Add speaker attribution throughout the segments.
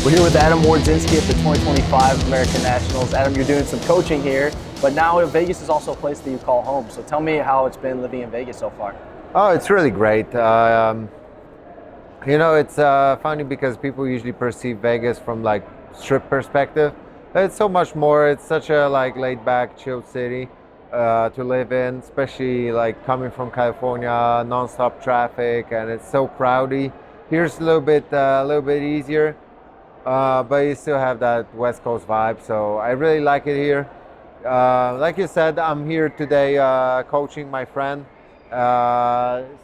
Speaker 1: We're here with Adam Wardzinski at the 2025 American Nationals. Adam, you're doing some coaching here, but now Vegas is also a place that you call home. So tell me how it's been living in Vegas so far.
Speaker 2: Oh, it's really great. It's funny because people usually perceive Vegas from like strip perspective. It's so much more. It's such a like laid back, chill city to live in, especially like coming from California, non-stop traffic, and it's so crowdy. Here's a little bit easier, but you still have that West Coast vibe. So I really like it here. Like you said, I'm here today coaching my friend.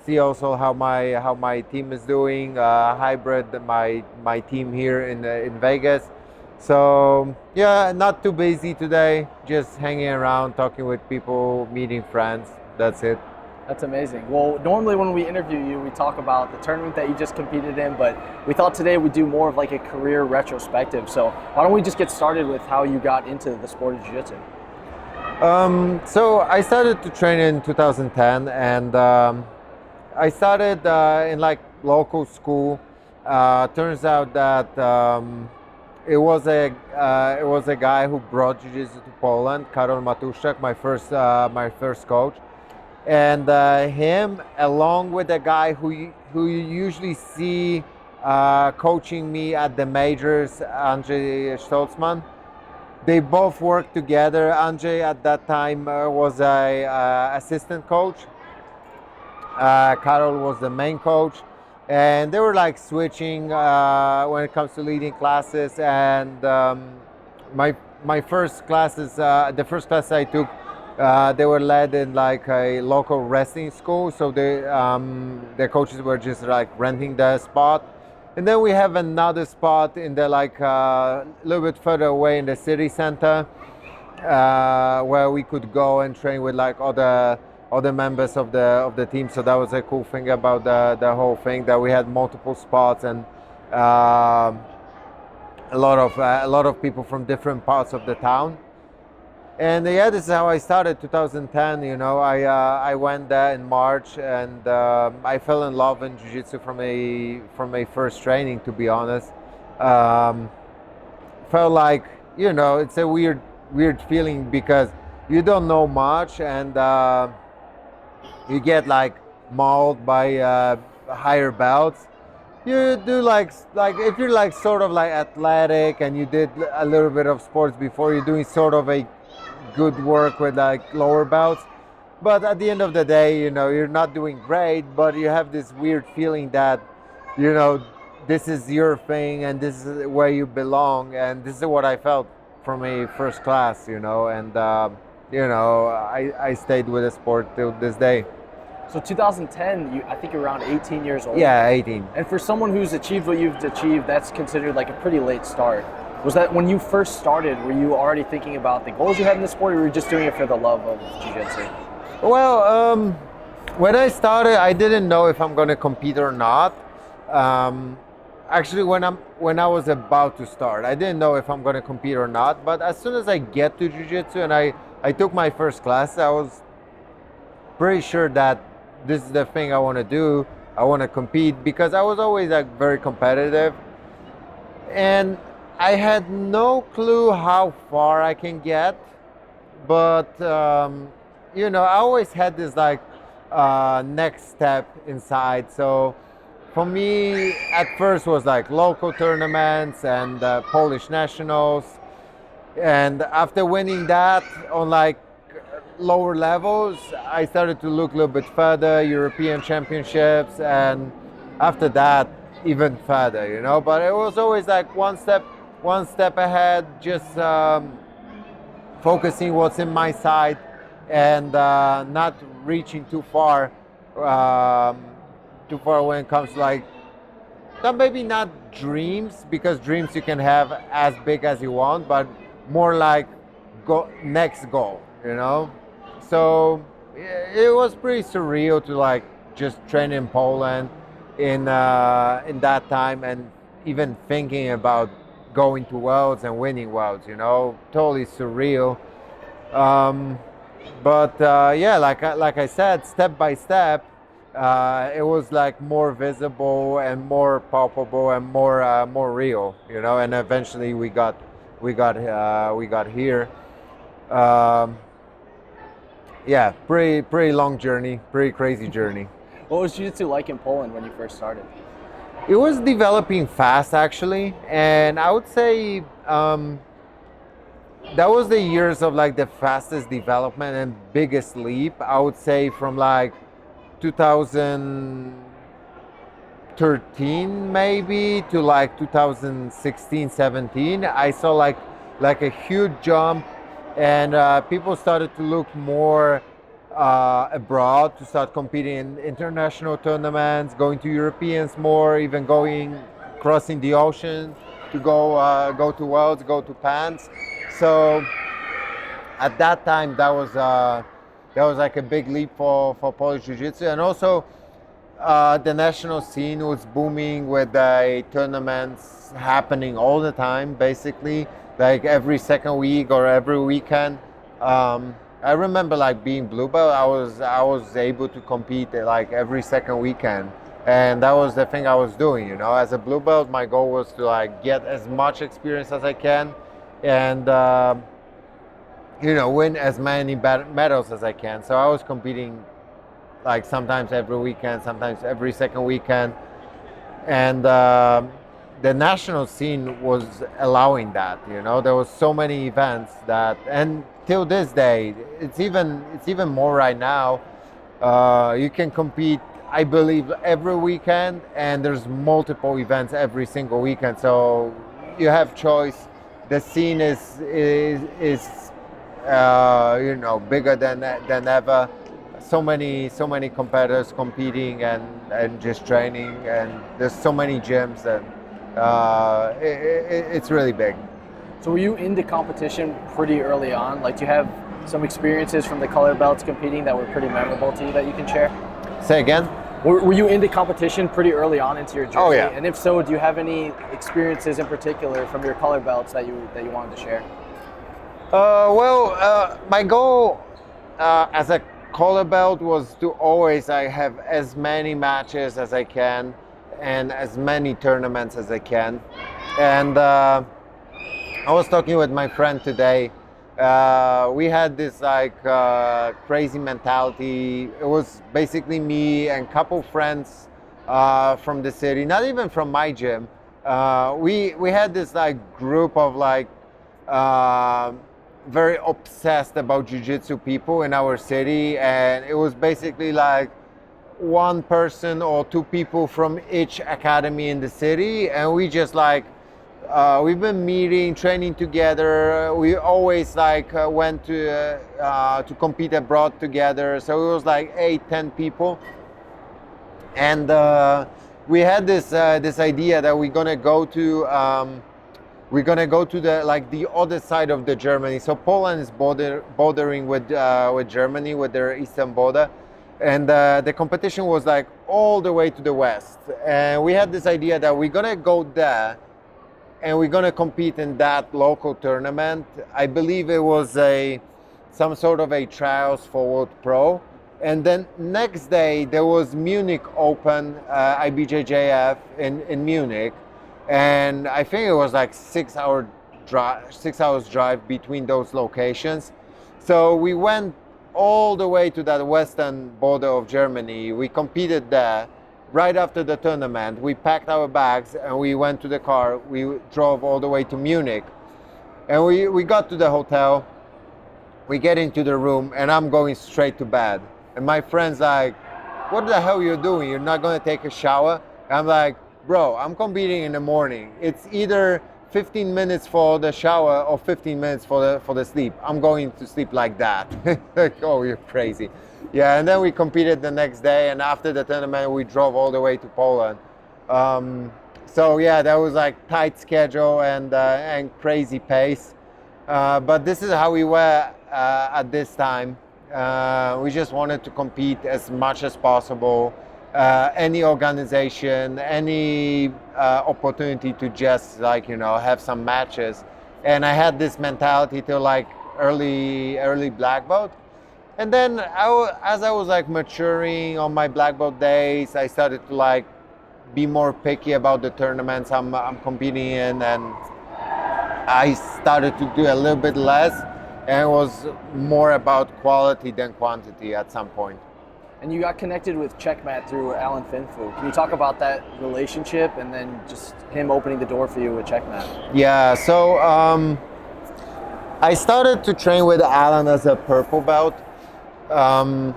Speaker 2: See also how my team is doing. Hybrid my team here in Vegas. So yeah, not too busy today. Just hanging around, talking with people, meeting friends. That's it.
Speaker 1: That's amazing. Well, normally when we interview you, we talk about the tournament that you just competed in, but we thought today we'd do more of like a career retrospective. So why don't we just get started with how you got into the sport of jiu-jitsu?
Speaker 2: So I started to train in 2010, and I started in like local school. Turns out that it was a guy who brought jiu-jitsu to Poland, Karol Matuszak, my first coach, and him along with a guy who you usually see coaching me at the majors, Andrzej Stoltzman. They both worked together. Andrzej at that time was a assistant coach. Karol was the main coach, and they were like switching when it comes to leading classes. And my first classes, the first class I took, they were led in like a local wrestling school. So the coaches were just like renting the spot. And then we have another spot in the like a little bit further away in the city center, where we could go and train with like other members of the team. So that was a cool thing about the whole thing, that we had multiple spots and a lot of people from different parts of the town. And yeah, this is how I started 2010. I went there in March, and I fell in love in jiu-jitsu from a first training, to be honest. Felt like, it's a weird feeling because you don't know much, and you get like mauled by higher belts. You do like if you're like sort of like athletic and you did a little bit of sports before, you're doing sort of a good work with like lower belts, but at the end of the day, you're not doing great, but you have this weird feeling that this is your thing and this is where you belong, and this is what I felt from a first class, and I stayed with the sport till this day.
Speaker 1: So 2010, I think you're around 18 years old.
Speaker 2: Yeah, 18.
Speaker 1: And for someone who's achieved what you've achieved, that's considered like a pretty late start. Was that when you first started, were you already thinking about the goals you had in the sport, or were you just doing it for the love of jiu-jitsu?
Speaker 2: Well, when I started, I didn't know if I'm going to compete or not. Actually, when I was about to start, I didn't know if I'm going to compete or not. But as soon as I get to jiu-jitsu and I took my first class, I was pretty sure that this is the thing I want to do. I want to compete, because I was always like very competitive, and I had no clue how far I can get, but I always had this like next step inside. So for me, at first was like local tournaments and Polish nationals, and after winning that on like lower levels, I started to look a little bit further, European championships, and after that even further, But it was always like one step ahead, just focusing what's in my side and not reaching too far when it comes to like, maybe not dreams, because dreams you can have as big as you want, but more like next goal, So it was pretty surreal to like just train in Poland in that time, and even thinking about going to Worlds and winning Worlds, totally surreal. But yeah, like I said, step by step, it was like more visible and more palpable and more real, you know. And eventually we got here. Um, yeah, pretty long journey, pretty crazy journey.
Speaker 1: What was jiu-jitsu like in Poland when you first started?
Speaker 2: It was developing fast actually, and I would say that was the years of like the fastest development and biggest leap. I would say from like 2013 maybe to like 2016 17 I saw like a huge jump, and people started to look more abroad, to start competing in international tournaments, going to Europeans more, even crossing the ocean to go to Worlds, go to Pans. So at that time that was like a big leap for Polish Jiu-Jitsu. And also the national scene was booming with tournaments happening all the time, basically, like every second week or every weekend. I remember like being blue belt, I was able to compete like every second weekend, and that was the thing I was doing, you know. As a blue belt, my goal was to like get as much experience as I can, and you know, win as many medals as I can. So I was competing like sometimes every weekend, sometimes every second weekend, and the national scene was allowing that, you know. There was so many events that, and till this day, it's even more right now. You can compete, I believe, every weekend, and there's multiple events every single weekend. So you have choice. The scene is you know, bigger than ever. So many competitors competing and just training, and there's so many gyms, and it's really big.
Speaker 1: So were you into competition pretty early on? Like, do you have some experiences from the color belts competing that were pretty memorable to you that you can share?
Speaker 2: Say again?
Speaker 1: Were you into competition pretty early on into your journey?
Speaker 2: Oh yeah.
Speaker 1: And if so, do you have any experiences in particular from your color belts that you wanted to share?
Speaker 2: My goal as a color belt was to always have as many matches as I can and as many tournaments as I can. And I was talking with my friend today. We had this like crazy mentality. It was basically me and a couple friends from the city, not even from my gym. We had this like group of like very obsessed about jiu-jitsu people in our city, and it was basically like one person or two people from each academy in the city, and we just like we've been meeting, training together. We always like went to compete abroad together, so it was like 8-10 people, and we had this idea that we're gonna go to the like the other side of the Germany. So Poland is bordering with Germany, with their eastern border, and the competition was like all the way to the west. And we had this idea that we're gonna go there, and we're gonna compete in that local tournament. I believe it was some sort of a trials for World Pro. And then next day there was Munich Open, IBJJF in Munich. And I think it was like 6 hours drive between those locations. So we went all the way to that western border of Germany. We competed there. Right after the tournament, we packed our bags and we went to the car. We drove all the way to Munich. And we got to the hotel. We get into the room and I'm going straight to bed. And my friend's like, "What the hell are you doing? You're not going to take a shower?" And I'm like, "Bro, I'm competing in the morning. It's either 15 minutes for the shower or 15 minutes for the sleep. I'm going to sleep like that." Like, "Oh, you're crazy." Yeah, and then we competed the next day, and after the tournament, we drove all the way to Poland. So yeah, that was like tight schedule and crazy pace. But this is how we were at this time. We just wanted to compete as much as possible. Any organization, any opportunity to just like, you know, have some matches. And I had this mentality till like early black belt. And then as I was like maturing on my black belt days, I started to like be more picky about the tournaments I'm competing in, and I started to do a little bit less, and it was more about quality than quantity at some point.
Speaker 1: And you got connected with Checkmat through Alan Finfu. Can you talk about that relationship and then just him opening the door for you with Checkmat?
Speaker 2: Yeah, so I started to train with Alan as a purple belt. I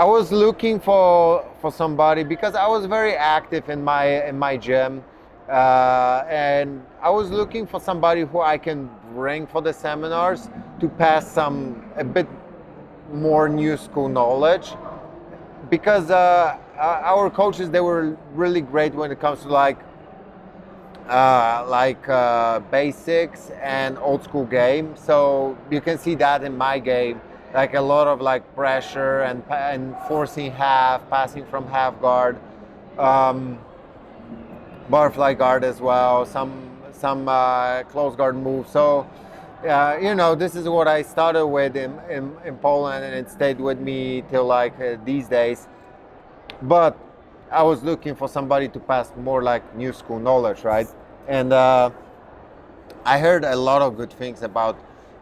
Speaker 2: was looking for somebody because I was very active in my gym, and I was looking for somebody who I can bring for the seminars to pass a bit more new school knowledge, because our coaches, they were really great when it comes to like basics and old school game. So you can see that in my game, like a lot of like pressure and forcing half, passing from half guard, butterfly guard as well, some close guard moves. So this is what I started with in Poland, and it stayed with me till like these days. But I was looking for somebody to pass more like new school knowledge, right? And I heard a lot of good things about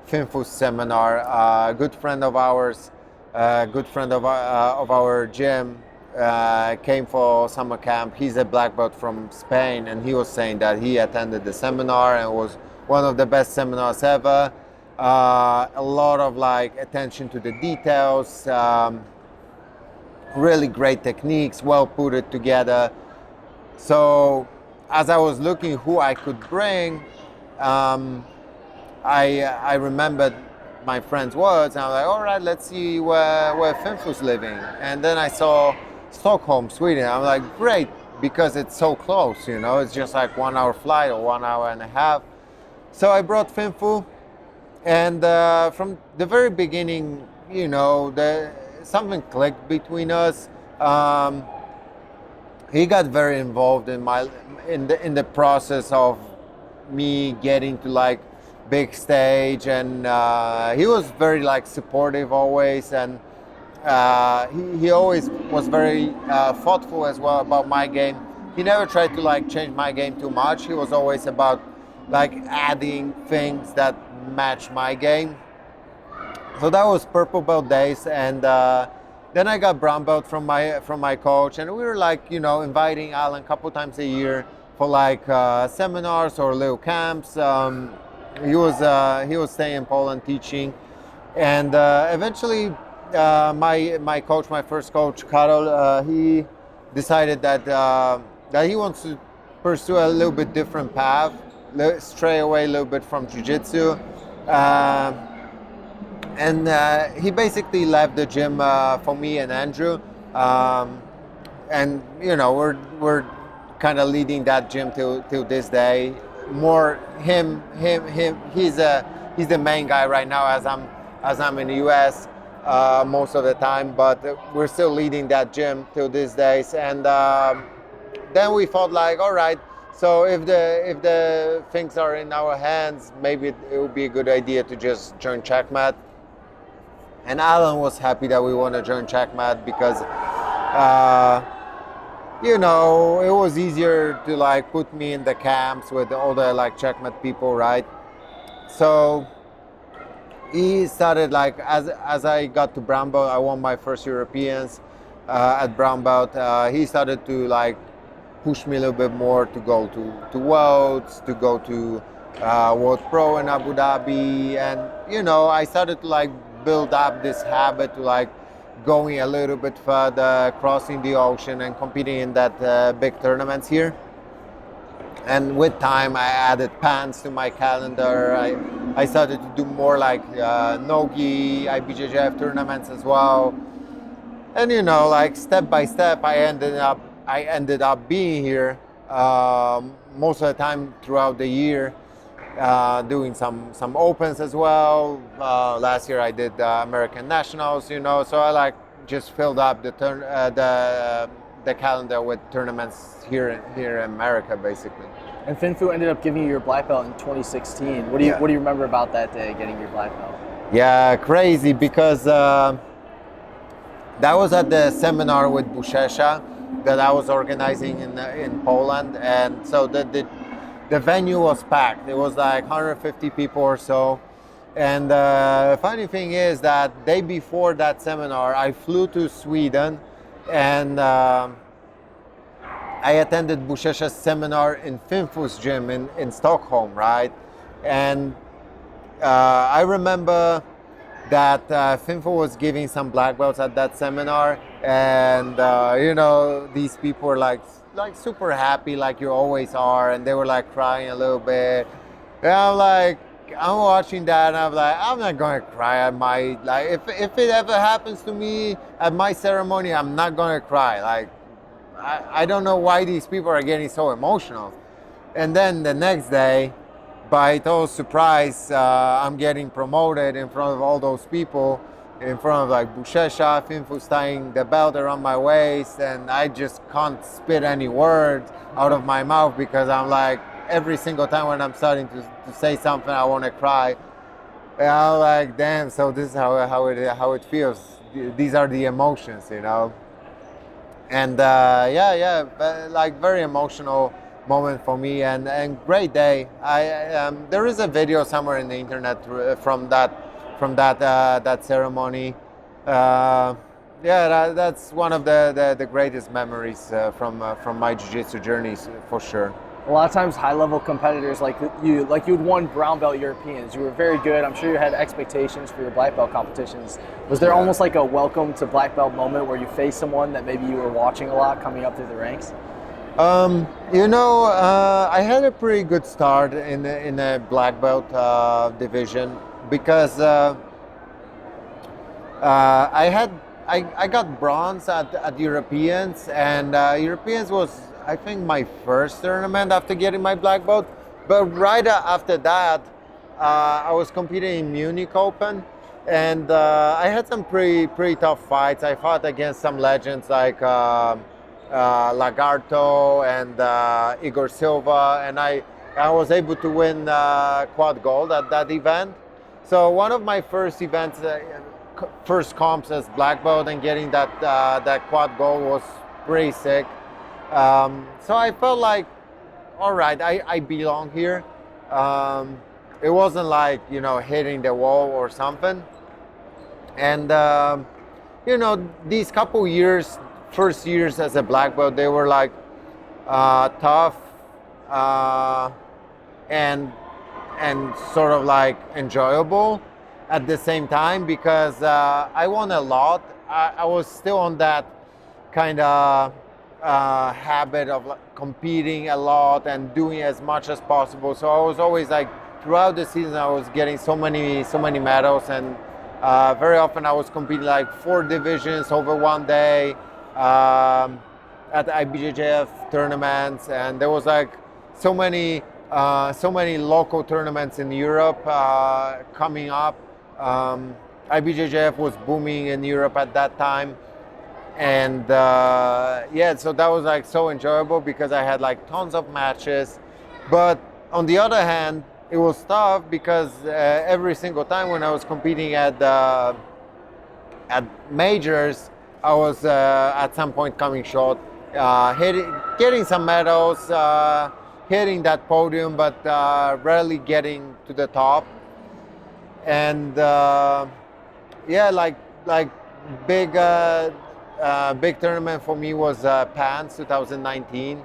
Speaker 2: Finfu's seminar. A good friend of ours, good friend of our gym, came for summer camp. He's a black belt from Spain, and he was saying that he attended the seminar and was one of the best seminars ever. A lot of like attention to the details, really great techniques, well put it together. So as I was looking who I could bring, I remembered my friend's words, and I was like, all right, let's see where Finfu's living. And then I saw Stockholm, Sweden. I'm like, great, because it's so close, it's just like 1 hour flight or 1 hour and a half. So I brought Finfu, and from the very beginning, something clicked between us. He got very involved in the process of me getting to like big stage, and he was very like supportive always, and he always was very thoughtful as well about my game. He never tried to like change my game too much. He was always about like adding things that match my game. So that was purple belt days, and then I got brown belt from my coach, and we were like inviting Alan a couple times a year for like seminars or little camps. He was staying in Poland teaching, and eventually my coach, my first coach, Karol, he decided that he wants to pursue a little bit different path, stray away a little bit from Jiu-Jitsu, and he basically left the gym for me and Andrew, and we're kind of leading that gym till this day. More him. He's the main guy right now, as I'm in the US most of the time, but we're still leading that gym till these days. And then we thought like, all right, so if the things are in our hands, maybe it would be a good idea to just join Checkmat. And Alan was happy that we want to join Checkmat because it was easier to like put me in the camps with all the like Checkmat people, right? So he started like, as I got to brown belt, I won my first Europeans at brown belt. He started to like push me a little bit more to go to Worlds, to go to World Pro in Abu Dhabi, and I started to like build up this habit to like going a little bit further, crossing the ocean and competing in that big tournaments here. And with time, I added pants to my calendar. I started to do more like no-gi, IBJJF tournaments as well. And like step by step, I ended up being here most of the time throughout the year, doing some opens as well. Last year I did American Nationals, so I like just filled up the calendar with tournaments here in America, basically.
Speaker 1: And Finfu ended up giving you your black belt in 2016. What do you remember about that day, getting your black belt?
Speaker 2: Yeah, crazy because that was at the seminar with Bushesha that I was organizing in Poland, and so the venue was packed. It was like 150 people or so. And the funny thing is that day before that seminar, I flew to Sweden, and I attended Bushesha's seminar in Finfu's gym in Stockholm, right? And I remember that Finfu was giving some black belts at that seminar, and these people were like super happy, like you always are, and they were like crying a little bit. And I'm watching that, and I'm like, I'm not gonna cry at my, like, if it ever happens to me at my ceremony, I'm not gonna cry. Like, I don't know why these people are getting so emotional. And then the next day, by total surprise, I'm getting promoted in front of all those people, in front of like Bushesha, Finfu's tying the belt around my waist, and I just can't spit any words out of my mouth because I'm like, every single time when I'm starting to say something, I want to cry. And I'm like, damn, so this is how it feels. These are the emotions, you know. And like very emotional moment for me, and great day. There is a video somewhere in the internet from that ceremony. That's one of the greatest memories from my jiu-jitsu journeys, for sure.
Speaker 1: A lot of times high-level competitors like you'd won brown belt Europeans. You were very good. I'm sure you had expectations for your black belt competitions. Was there almost like a welcome to black belt moment where you faced someone that maybe you were watching a lot coming up through the ranks?
Speaker 2: I had a pretty good start in the black belt division because I got bronze at Europeans, and Europeans was, I think, my first tournament after getting my black belt. But right after that, I was competing in Munich Open, and I had some pretty tough fights. I fought against some legends like Lagarto and Igor Silva, and I was able to win quad gold at that event. So one of my first events, first comps as black belt, and getting that quad gold was pretty sick. So I felt like, all right, I belong here. It wasn't like, hitting the wall or something. And, these couple years, first years as a black belt, they were like tough and sort of like enjoyable at the same time, because I won a lot. I was still on that kind of habit of competing a lot and doing as much as possible. So I was always like, throughout the season, I was getting so many medals, and very often I was competing like 4 divisions over one day at the IBJJF tournaments, and there was like so many local tournaments in Europe coming up. IBJJF was booming in Europe at that time. And so that was like so enjoyable because I had like tons of matches. But on the other hand, it was tough because every single time when I was competing at majors, I was at some point coming short, getting some medals, hitting that podium, but rarely getting to the top. And big tournament for me was PANS 2019.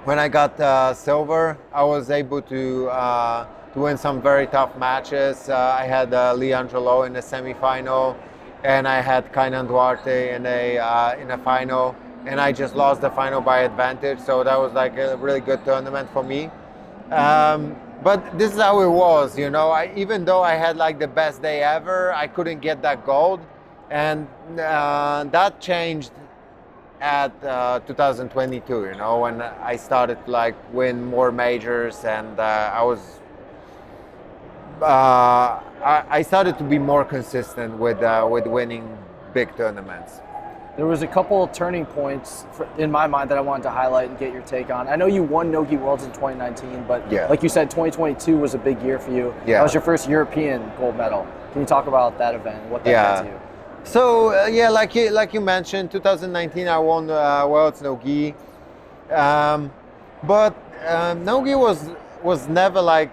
Speaker 2: When I got silver, I was able to win some very tough matches. I had Leandro Lo in the semifinal, and I had Kainan Duarte in a final, and I just lost the final by advantage. So that was like a really good tournament for me. But this is how it was, even though I had like the best day ever, I couldn't get that gold. And that changed at 2022, when I started to like win more majors, and I started to be more consistent with winning big tournaments.
Speaker 1: There was a couple of turning points in my mind that I wanted to highlight and get your take on. I know you won Nogi Worlds in 2019, but like you said, 2022 was a big year for you.
Speaker 2: Yeah.
Speaker 1: That was your first European gold medal. Can you talk about that event, what that meant to you?
Speaker 2: So like you mentioned, 2019 I won Worlds Nogi, but Nogi was never like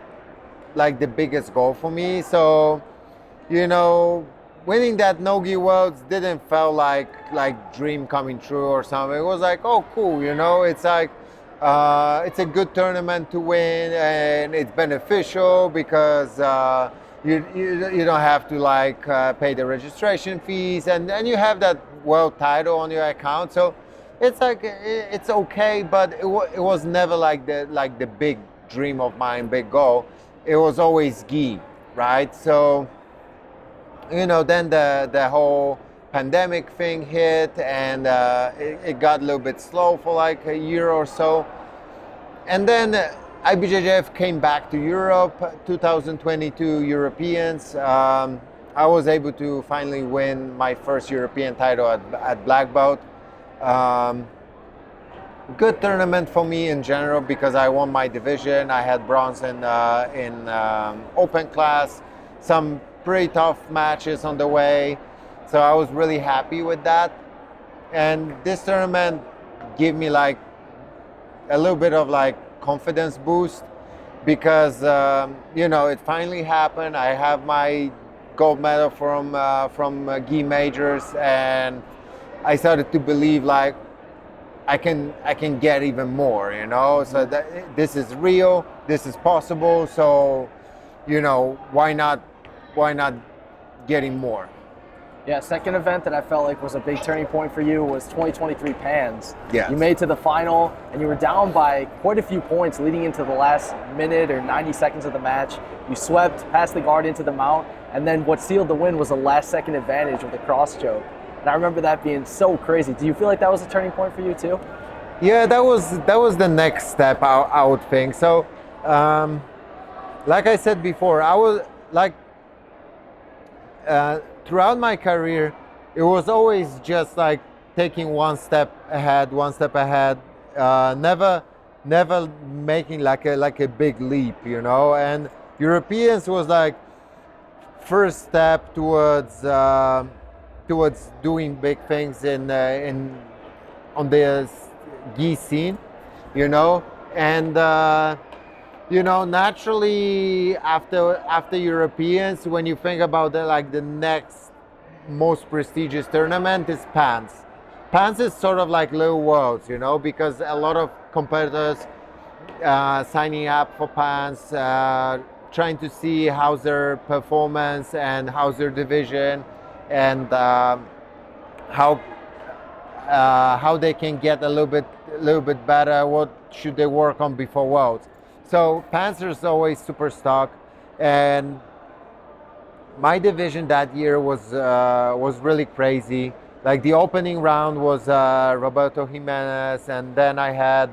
Speaker 2: the biggest goal for me. So winning that Nogi Worlds didn't feel like dream coming true or something. It was like, oh cool, it's like it's a good tournament to win, and it's beneficial because you don't have to pay the registration fees, and you have that world title on your account. So it's like it's okay, but it was never like the big dream of mine, big goal. It was always gi, right? So then the whole pandemic thing hit, and it got a little bit slow for like a year or so. And then IBJJF came back to Europe, 2022 Europeans. I was able to finally win my first European title at black belt. Good tournament for me in general because I won my division. I had bronze in open class, some pretty tough matches on the way, so I was really happy with that. And this tournament gave me like a little bit of like confidence boost because it finally happened. I have my gold medal from gi majors, and I started to believe like I can get even more, so that this is real, this is possible. So why not getting more?
Speaker 1: Yeah, second event that I felt like was a big turning point for you was 2023 Pans.
Speaker 2: Yeah.
Speaker 1: You made it to the final, and you were down by quite a few points leading into the last minute or 90 seconds of the match. You swept past the guard into the mount, and then what sealed the win was a last-second advantage with a cross choke. And I remember that being so crazy. Do you feel like that was a turning point for you too?
Speaker 2: Yeah, that was the next step, I would think. So, like I said before, I was like, throughout my career, it was always just like taking one step ahead, never making like a big leap, And Europeans was like first step towards doing big things on the gi scene, and naturally after Europeans, when you think about the next most prestigious tournament is Pans. Pans is sort of like little worlds, because a lot of competitors signing up for Pans, trying to see how's their performance and how's their division, and how they can get a little bit better. What should they work on before Worlds? So Pans is always super stock, and my division that year was really crazy. Like the opening round was Roberto Jimenez, and then I had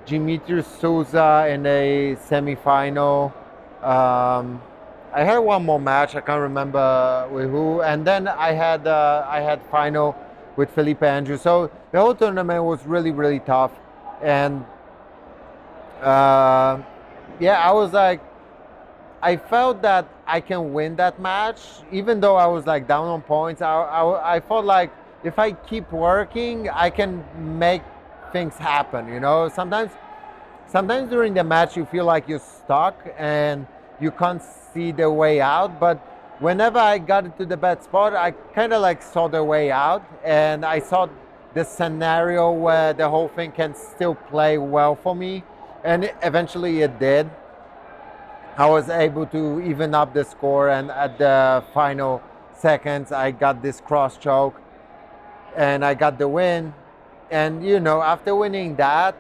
Speaker 2: Dimitrios Souza in a semifinal. I had one more match, I can't remember with who, and then I had final with Felipe Andrew. So the whole tournament was really, really tough, and I was like, I felt that I can win that match, even though I was like down on points. I felt like if I keep working, I can make things happen. Sometimes during the match you feel like you're stuck and you can't see the way out, but whenever I got into the bad spot, I kind of like saw the way out, and I saw the scenario where the whole thing can still play well for me, and eventually it did. I was able to even up the score, and at the final seconds I got this cross choke and I got the win. And after winning that,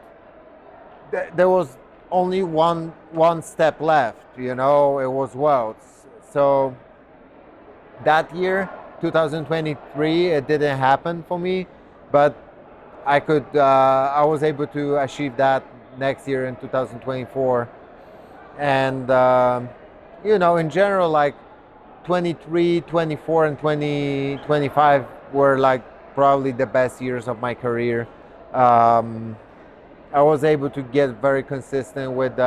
Speaker 2: there was only one step left. It was Worlds. So that year, 2023, it didn't happen for me, but I was able to achieve that next year in 2024. And in general, like 23, 24, and 2025 were like probably the best years of my career. I was able to get very consistent with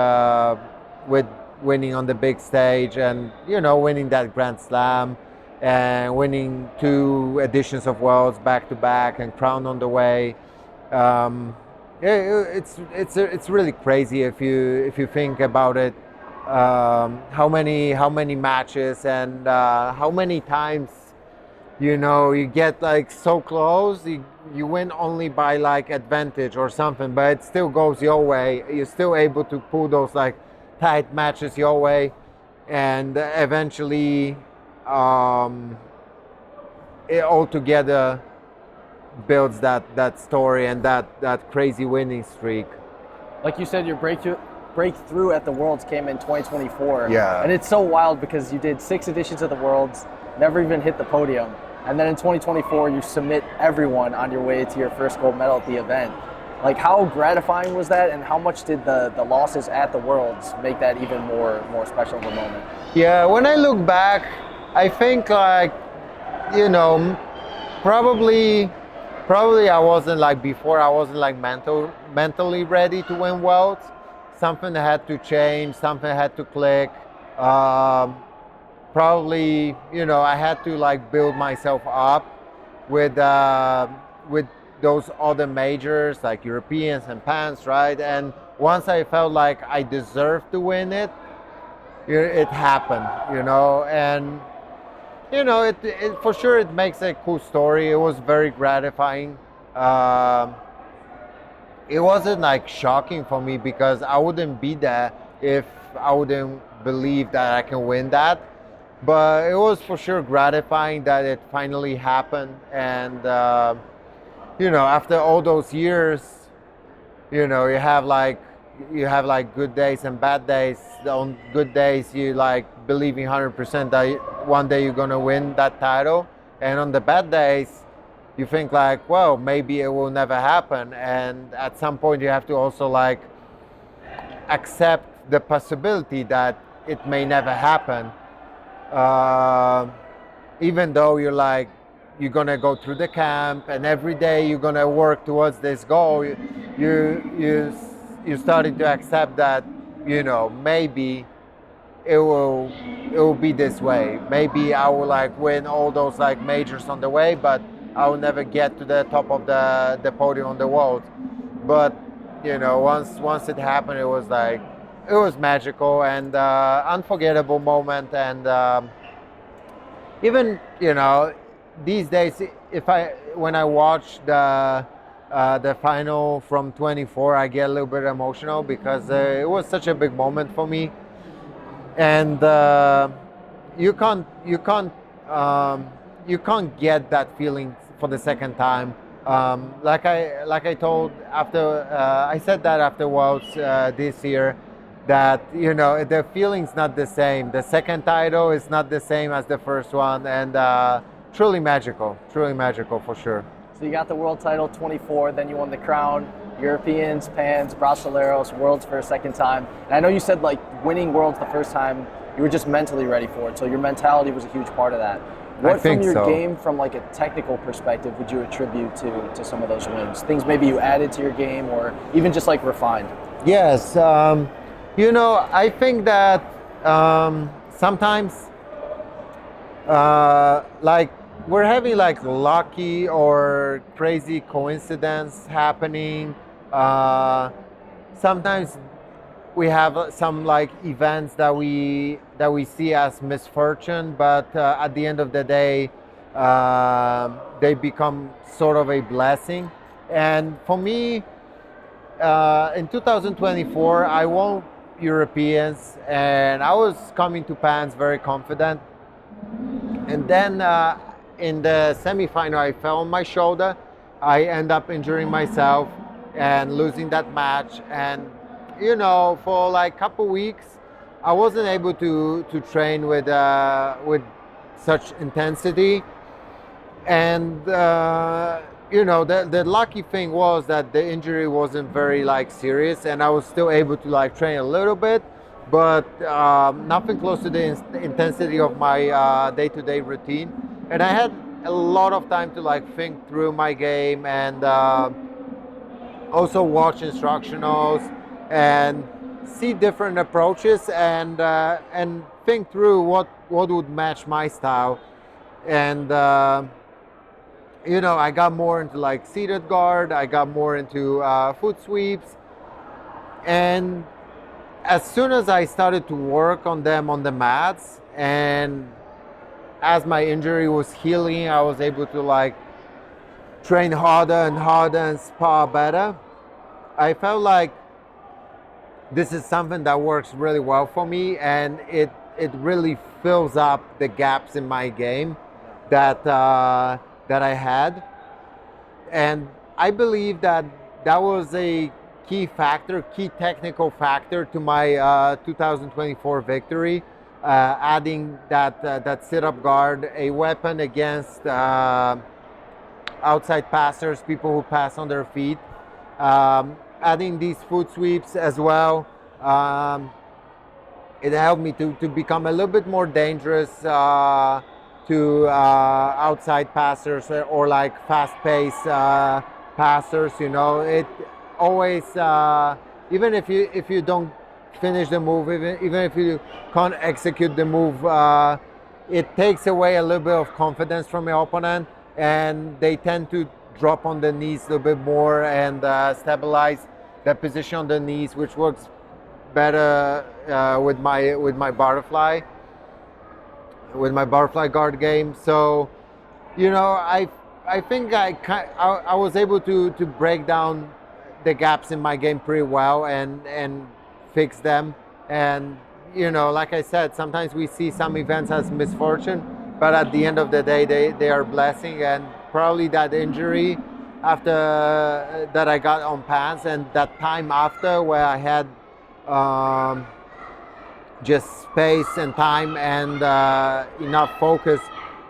Speaker 2: winning on the big stage, and winning that Grand Slam, and winning 2 editions of Worlds back to back, and crown on the way. It's really crazy if you think about it. How many matches and how many times you get like so close, you win only by like advantage or something, but it still goes your way. You're still able to pull those like tight matches your way, and eventually it all together builds that story and that crazy winning streak.
Speaker 1: Like you said, your breakthrough at the Worlds came in 2024.
Speaker 2: Yeah.
Speaker 1: And it's so wild because you did 6 editions of the Worlds, never even hit the podium. And then in 2024, you submit everyone on your way to your first gold medal at the event. Like, how gratifying was that, and how much did the losses at the Worlds make that even more special of a moment?
Speaker 2: Yeah, when I look back, I think like, probably I wasn't like before. I wasn't like mentally ready to win Worlds. Something had to change. Something had to click. Probably, I had to like build myself up with those other majors like Europeans and Pans, right? And once I felt like I deserved to win it, it happened, and it for sure it makes a cool story. It was very gratifying. It wasn't like shocking for me because I wouldn't be there if I wouldn't believe that I can win that. But it was for sure gratifying that it finally happened. And after all those years, you have like good days and bad days. On good days, you like believing 100% that one day you're gonna win that title, and on the bad days, you think like, well, maybe it will never happen. And at some point, you have to also like accept the possibility that it may never happen. Even though you're gonna go through the camp and every day you're gonna work towards this goal, you started to accept that maybe it will be this way. Maybe I will like win all those like majors on the way, but I will never get to the top of the podium on the world. But once it happened, it was magical and unforgettable moment. And even these days, when I watch the final from 24, I get a little bit emotional because it was such a big moment for me, and you can't get that feeling for the second time. Like I told after I said that after Worlds this year, that the feeling's not the same. The second title is not the same as the first one, and truly magical for sure.
Speaker 1: So you got the world title 24, then you won the crown, Europeans, Pans, Brasileiros, Worlds for a second time. And I know you said like winning Worlds the first time, you were just mentally ready for it. So your mentality was a huge part of that. What from your game, from like a technical perspective, would you attribute to some of those wins? Things maybe you added to your game, or even just like refined?
Speaker 2: Yes, I think that sometimes like we're having like lucky or crazy coincidence happening. Sometimes we have some like events that we see as misfortune, but at the end of the day, they become sort of a blessing. And for me, in 2024, I won Europeans, and I was coming to Pans very confident. And then in the semifinal, I fell on my shoulder. I end up injuring myself and losing that match. And for like a couple weeks, I wasn't able to train with such intensity. And the lucky thing was that the injury wasn't very like serious, and I was still able to like train a little bit. but nothing close to the intensity of my day-to-day routine. And I had a lot of time to like think through my game and also watch instructionals and see different approaches and think through what would match my style. And I got more into like seated guard. I got more into foot sweeps, and as soon as I started to work on them on the mats, and as my injury was healing, I was able to like train harder and harder and spar better. I felt like this is something that works really well for me, and it really fills up the gaps in my game that I had. And I believe that was a key technical factor to my 2024 victory, adding that sit-up guard, a weapon against outside passers, people who pass on their feet, adding these foot sweeps as well. It helped me to become a little bit more dangerous to outside passers or like fast-paced passers. It always, even if you don't finish the move, even if you can't execute the move, it takes away a little bit of confidence from your opponent, and they tend to drop on the knees a little bit more and stabilize the position on the knees, which works better with my butterfly guard game. So I think I was able to break down the gaps in my game pretty well and fix them. And like I said, sometimes we see some events as misfortune, but at the end of the day they are blessing. And probably that injury after that I got on pants, and that time after where I had just space and time and enough focus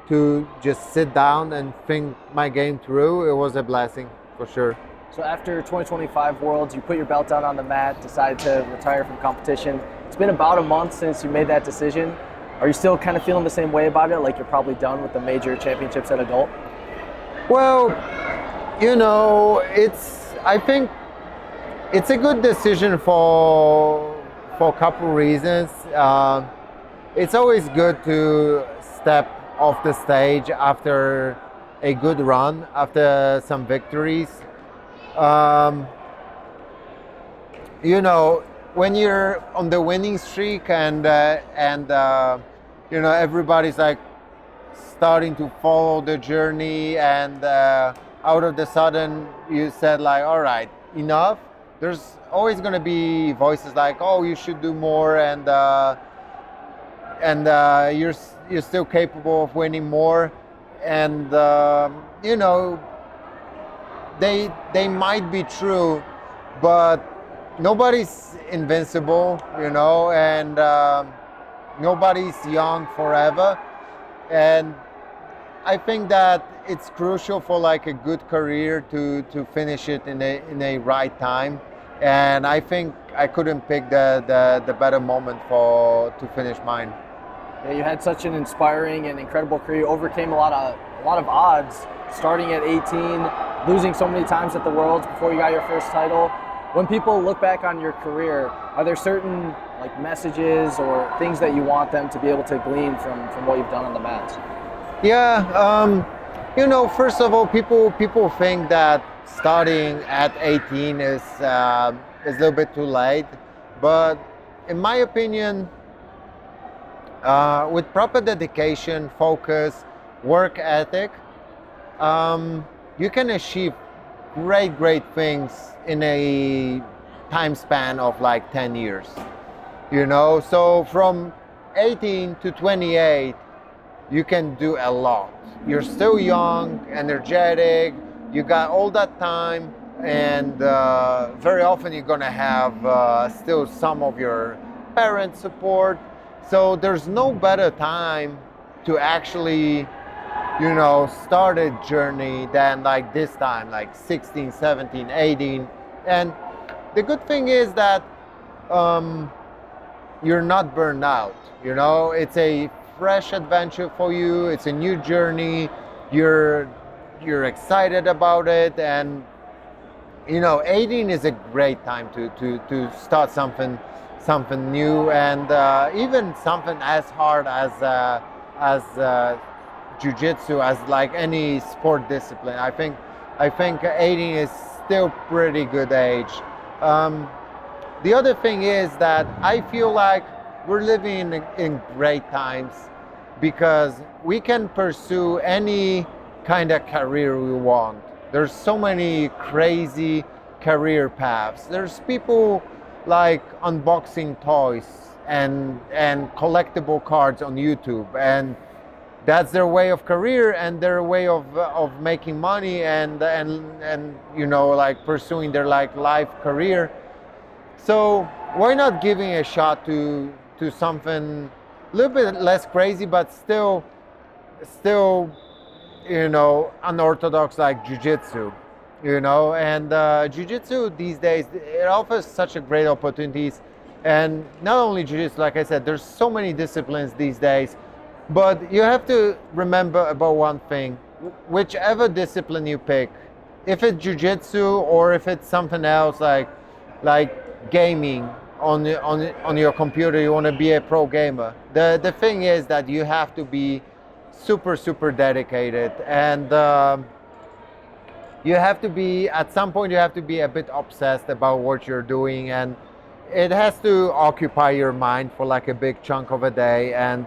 Speaker 2: to just sit down and think my game through, it was a blessing for sure.
Speaker 1: So after 2025 Worlds, you put your belt down on the mat, decided to retire from competition. It's been about a month since you made that decision. Are you still kind of feeling the same way about it, like you're probably done with the major championships at adult?
Speaker 2: Well, I think it's a good decision for a couple reasons. It's always good to step off the stage after a good run, after some victories. When you're on the winning streak and everybody's like starting to follow the journey, and out of the sudden you said like, all right, enough. There's always going to be voices like, oh, you should do more, and you're still capable of winning more, and they might be true, but nobody's invincible, and nobody's young forever. And I think that it's crucial for like a good career to finish it in a right time. And I think I couldn't pick the better moment to finish mine.
Speaker 1: Yeah, you had such an inspiring and incredible career. You overcame a lot of odds, starting at 18, losing so many times at the Worlds before you got your first title. When people look back on your career, are there certain like messages or things that you want them to be able to glean from what you've done on the mats?
Speaker 2: Yeah, first of all, people think that starting at 18 is a little bit too late, but in my opinion, with proper dedication, focus, work ethic, you can achieve great things in a time span of like 10 years. So from 18 to 28, you can do a lot. You're still young, energetic, you got all that time, and very often you're gonna have still some of your parents' support. So there's no better time to actually, start a journey than like this time, like 16, 17, 18. And the good thing is that you're not burned out. You know, it's a fresh adventure for you. It's a new journey. You're excited about it, and you know, 18 is a great time to start something new, and even something as hard as jiu-jitsu, as like any sport discipline. I think 18 is still pretty good age. The other thing is that I feel like we're living in great times because we can pursue any kind of career we want. There's so many crazy career paths. There's people like unboxing toys and collectible cards on YouTube, and that's their way of career and their way of making money and you know, like pursuing their like life career. So why not giving a shot to something a little bit less crazy, but still you know, unorthodox, like jiu-jitsu, you know. And jiu-jitsu these days, it offers such a great opportunities. And not only jiu-jitsu, like I said, there's so many disciplines these days, but you have to remember about one thing: whichever discipline you pick, if it's jiu-jitsu or if it's something else like gaming on your computer, you want to be a pro gamer. The thing is that you have to be super dedicated, and you have to be, at some point you have to be a bit obsessed about what you're doing, and it has to occupy your mind for like a big chunk of a day. And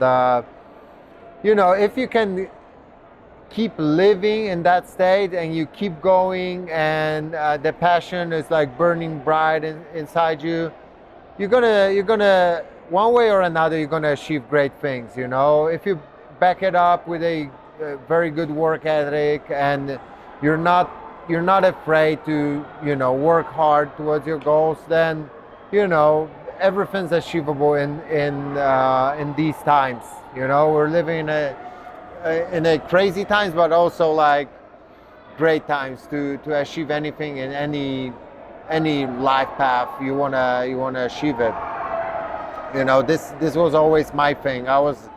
Speaker 2: you know, if you can keep living in that state and you keep going, and the passion is like burning bright inside you, you're gonna one way or another, you're gonna achieve great things. You know, if you back it up with a very good work ethic, and you're not afraid to, you know, work hard towards your goals, then, you know, everything's achievable in these times. You know, we're living in a crazy times, but also like great times to achieve anything in any life path you wanna achieve it. You know, this was always my thing. I was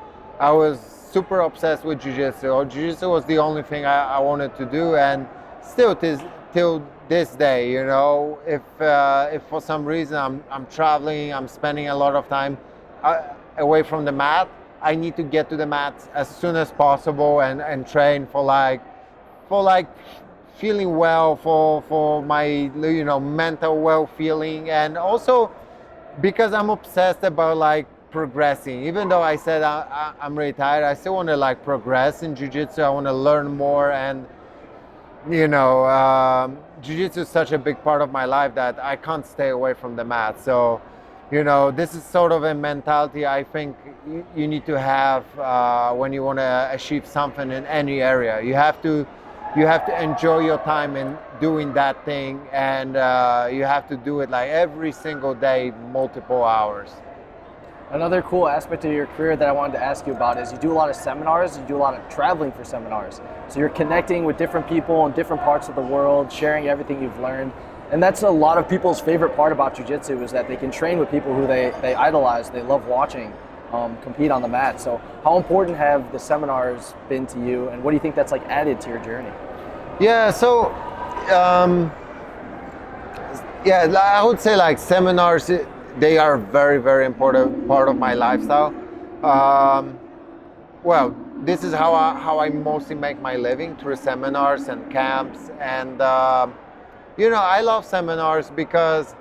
Speaker 2: super obsessed with jiu-jitsu. Jiu-jitsu was the only thing I wanted to do, and still till this day, you know, if for some reason I'm traveling, I'm spending a lot of time away from the mat, I need to get to the mat as soon as possible and train for like feeling well, for my, you know, mental well feeling, and also because I'm obsessed about like progressing. Even though I said I'm retired, I still want to like progress in jiu-jitsu. I want to learn more, and you know, jiu-jitsu is such a big part of my life that I can't stay away from the mat. So, you know, this is sort of a mentality I think you need to have when you want to achieve something in any area. You have to enjoy your time in doing that thing, and you have to do it like every single day, multiple hours.
Speaker 1: Another cool aspect of your career that I wanted to ask you about is you do a lot of seminars, you do a lot of traveling for seminars. So you're connecting with different people in different parts of the world, sharing everything you've learned. And that's a lot of people's favorite part about jiu-jitsu, is that they can train with people who they idolize, they love watching, compete on the mat. So how important have the seminars been to you, and what do you think that's like added to your journey?
Speaker 2: Yeah, so yeah, I would say like seminars, they are a very important part of my lifestyle. Well, this is how I mostly make my living, through seminars and camps. And you know, I love seminars because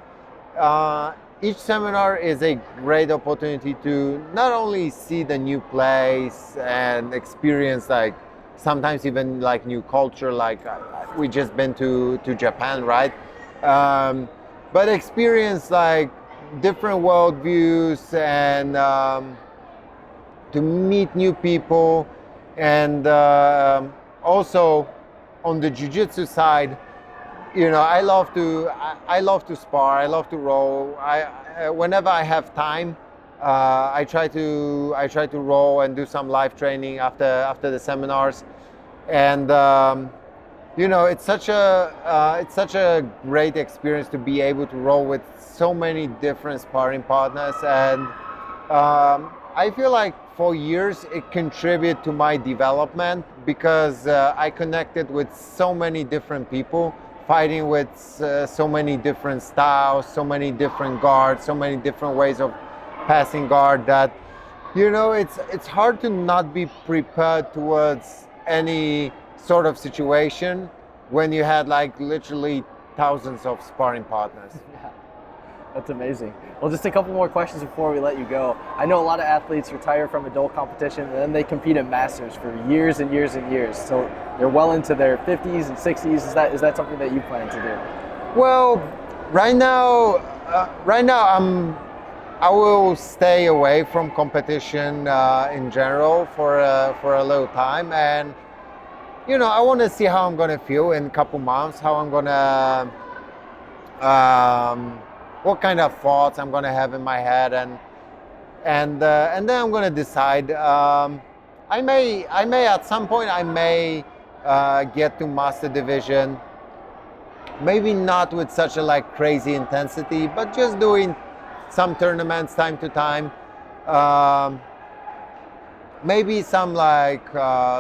Speaker 2: each seminar is a great opportunity to not only see the new place and experience like sometimes even like new culture, like we just been to Japan, right? But experience like different worldviews, and to meet new people. And also on the jiu-jitsu side, you know, I love to spar, I love to roll. Whenever I have time, I try to roll and do some live training after the seminars. And you know, it's such a great experience to be able to roll with so many different sparring partners, and I feel like for years it contributed to my development because I connected with so many different people, fighting with so many different styles, so many different guards, so many different ways of passing guard that, it's hard to not be prepared towards any sort of situation when you had like literally thousands of sparring partners.
Speaker 1: That's amazing. Well, just a couple more questions before we let you go. I know a lot of athletes retire from adult competition and then they compete in masters for years and years and years. So they're well into their 50s and 60s. Is that something that you plan to do?
Speaker 2: Well, right now I will stay away from competition in general for a little time, and I want to see how I'm going to feel in a couple months, how I'm going to what kind of thoughts I'm going to have in my head, and then I'm going to decide. I may at some point get to master division, maybe not with such a like crazy intensity, but just doing some tournaments time to time. Maybe some like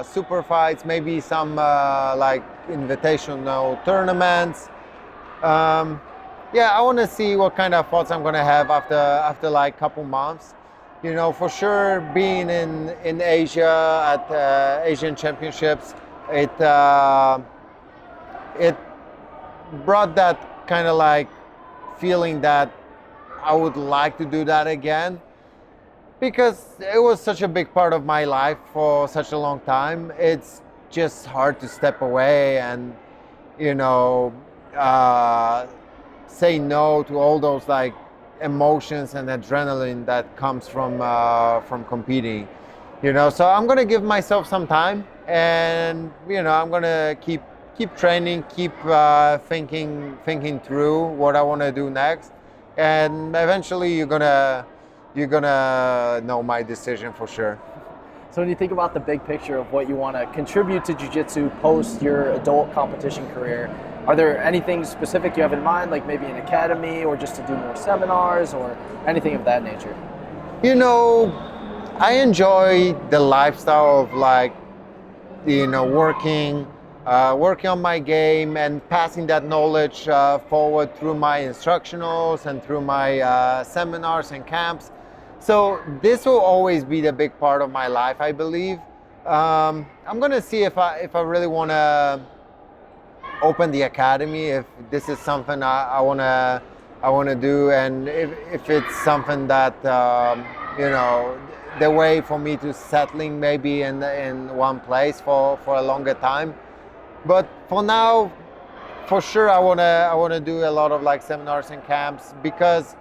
Speaker 2: super fights, maybe some like invitational tournaments. I want to see what kind of thoughts I'm going to have after like couple months. For sure, being in Asia at Asian Championships, it brought that kind of like feeling that I would like to do that again, because it was such a big part of my life for such a long time. It's just hard to step away and say no to all those like emotions and adrenaline that comes from competing. So I'm gonna give myself some time, and I'm gonna keep training, keep thinking through what I want to do next, and eventually you're gonna know my decision for sure.
Speaker 1: So when you think about the big picture of what you want to contribute to Jiu-Jitsu post your adult competition career, are there anything specific you have in mind, like maybe an academy or just to do more seminars or anything of that nature?
Speaker 2: I enjoy the lifestyle of like, working on my game and passing that knowledge forward through my instructionals and through my seminars and camps. So this will always be the big part of my life, I believe. I'm gonna see if I really want to open the academy, if this is something I wanna do, and if it's something that the way for me to settling maybe in one place for a longer time. But for now, for sure, I wanna do a lot of like seminars and camps, because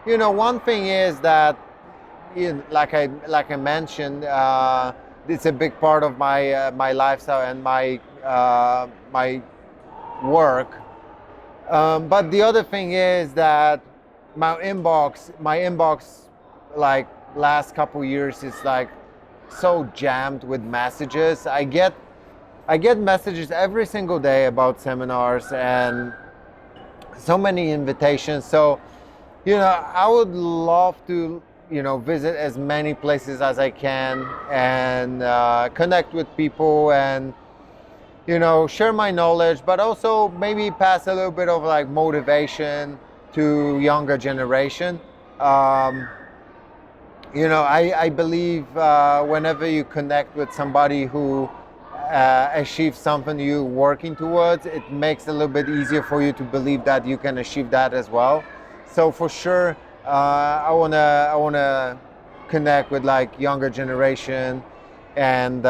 Speaker 2: one thing is that like I mentioned, it's a big part of my lifestyle and my work. But the other thing is that my inbox like last couple years is like so jammed with messages. I get messages every single day about seminars and so many invitations. So I would love to visit as many places as I can and connect with people and share my knowledge, but also maybe pass a little bit of like motivation to younger generation. I believe whenever you connect with somebody who achieves something you're working towards, it makes it a little bit easier for you to believe that you can achieve that as well. So for sure, I wanna connect with like younger generation and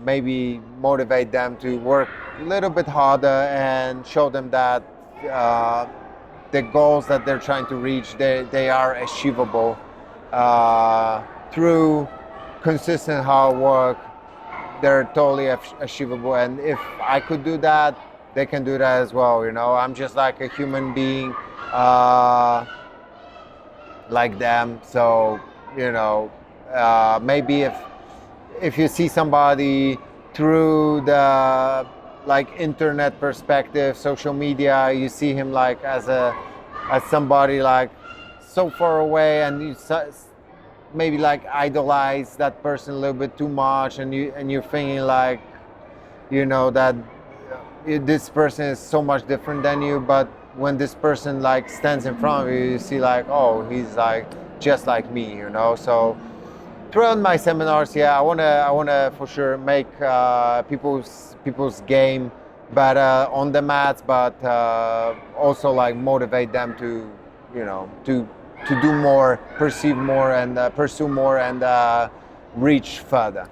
Speaker 2: maybe motivate them to work a little bit harder and show them that the goals that they're trying to reach, they are achievable through consistent hard work. They're totally achievable, and if I could do that, they can do that as well. I'm just like a human being like them. So maybe if you see somebody through the like internet perspective, social media, you see him like as somebody like so far away, and maybe like idolize that person a little bit too much, and you're thinking like, you know, that this person is so much different than you, but when this person like stands in front of you, you see like, oh, he's like just like me, you know. So throughout my seminars, yeah, I wanna for sure make people's game better on the mats, but also like motivate them to, you know, to do more, perceive more, and pursue more, and reach further.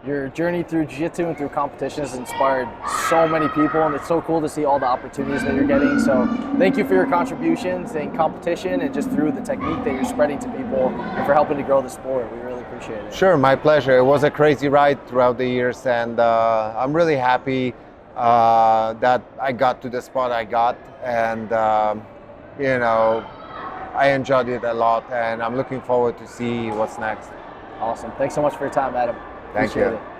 Speaker 1: Your journey through jiu-jitsu and through competition has inspired so many people, and it's so cool to see all the opportunities that you're getting. So thank you for your contributions in competition and just through the technique that you're spreading to people and for helping to grow the sport. We really appreciate it.
Speaker 2: Sure, my pleasure. It was a crazy ride throughout the years, and I'm really happy that I got to the spot I got, and you know, I enjoyed it a lot, and I'm looking forward to see what's next.
Speaker 1: Awesome. Thanks so much for your time, Adam.
Speaker 2: Thank you.
Speaker 1: Appreciate it.